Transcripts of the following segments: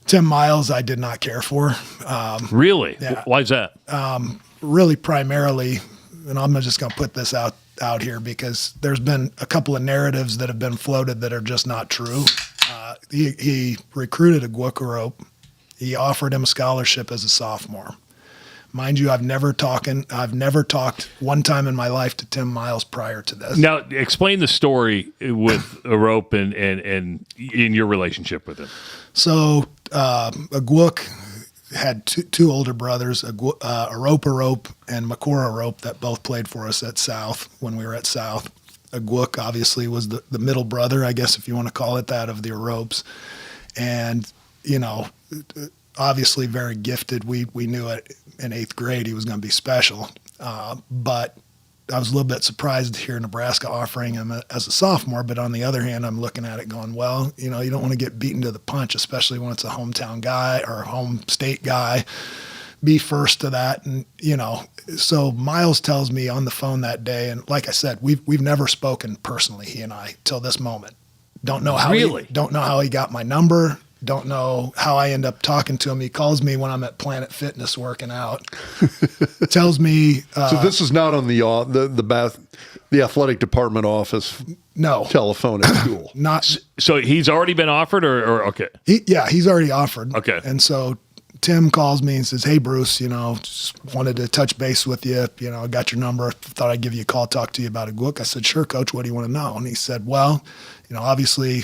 Tim Miles, I did not care for. Really? Yeah. Why is that? Really primarily, and I'm just going to put this out here because there's been a couple of narratives that have been floated that are just not true. He recruited Aguek Arop. He offered him a scholarship as a sophomore. Mind you, I've never talked one time in my life to Tim Miles prior to this. Now, explain the story with Arop and in your relationship with him. So Aguek had two older brothers, Arop and Makor Arop, that both played for us at South when we were at South. Aguek obviously was the middle brother, I guess if you want to call it that, of the Arops. And, obviously very gifted. We knew it in 8th grade he was going to be special. But I was a little bit surprised to hear Nebraska offering him as a sophomore. But on the other hand, I'm looking at it going, well, you don't want to get beaten to the punch, especially when it's a hometown guy or a home state guy. Be first to that. And, so Miles tells me on the phone that day, and like I said, we've never spoken personally, he and I, till this moment. Don't know how he got my number. Don't know how I end up talking to him. He calls me when I'm at Planet Fitness working out. Tells me. So this is not on the athletic department office. No telephone at school. Not. So he's already been offered, or okay? He's already offered. Okay. And so Tim calls me and says, "Hey Bruce, just wanted to touch base with you. I got your number. Thought I'd give you a call, talk to you about Aguek." I said, "Sure, Coach. What do you want to know?" And he said, "Well, obviously."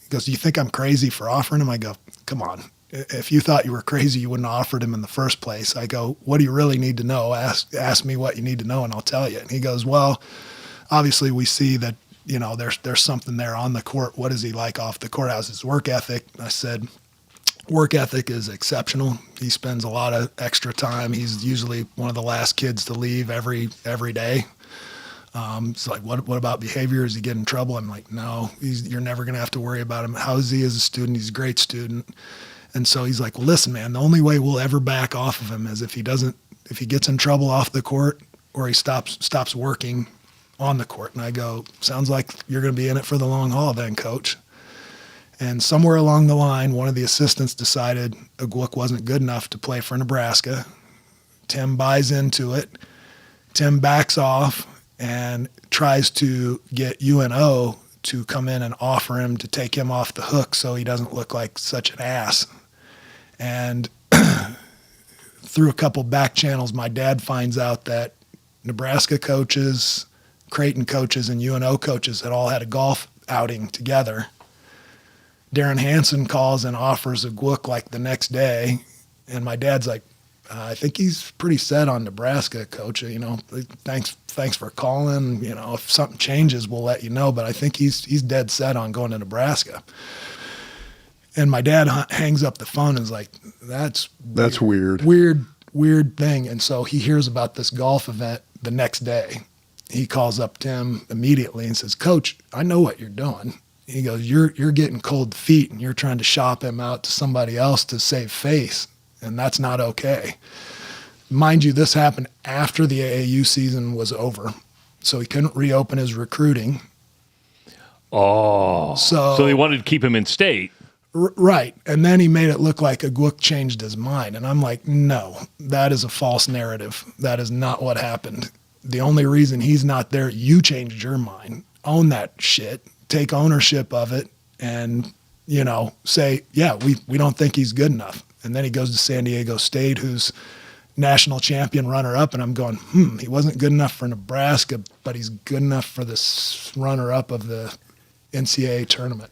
He goes, "Do you think I'm crazy for offering him?" I go, "Come on. If you thought you were crazy, you wouldn't have offered him in the first place." I go, "What do you really need to know? Ask me what you need to know and I'll tell you." And he goes, "Well, obviously we see that, there's something there on the court. What is he like off the court? How's his work ethic?" I said, "Work ethic is exceptional. He spends a lot of extra time. He's usually one of the last kids to leave every day." It's like, what about behavior? Is he getting in trouble? I'm like, no, you're never going to have to worry about him. How is he as a student? He's a great student. And so he's like, well, listen, man, the only way we'll ever back off of him is if he gets in trouble off the court or he stops working on the court. And I go, sounds like you're going to be in it for the long haul then, Coach. And somewhere along the line, one of the assistants decided Aguek wasn't good enough to play for Nebraska. Tim buys into it. Tim backs off and tries to get UNO to come in and offer him to take him off the hook so he doesn't look like such an ass. And through a couple back channels, my dad finds out that Nebraska coaches, Creighton coaches, and UNO coaches had all had a golf outing together. Darren Hansen calls and offers Aguek like the next day, and my dad's like, "I think he's pretty set on Nebraska, Coach. Thanks for calling. If something changes, we'll let you know. But I think he's dead set on going to Nebraska." And my dad hangs up the phone and is like, "That's weird. Weird thing." And so he hears about this golf event the next day. He calls up Tim immediately and says, "Coach, I know what you're doing." He goes, "You're getting cold feet and you're trying to shop him out to somebody else to save face. And that's not okay." Mind you, this happened after the AAU season was over, so he couldn't reopen his recruiting. Oh. So they wanted to keep him in state. Right. And then he made it look like Aguek changed his mind. And I'm like, no, that is a false narrative. That is not what happened. The only reason he's not there, you changed your mind. Own that shit. Take ownership of it and, say, yeah, we don't think he's good enough. And then he goes to San Diego State, who's national champion runner-up, and I'm going, he wasn't good enough for Nebraska, but he's good enough for this runner-up of the NCAA tournament.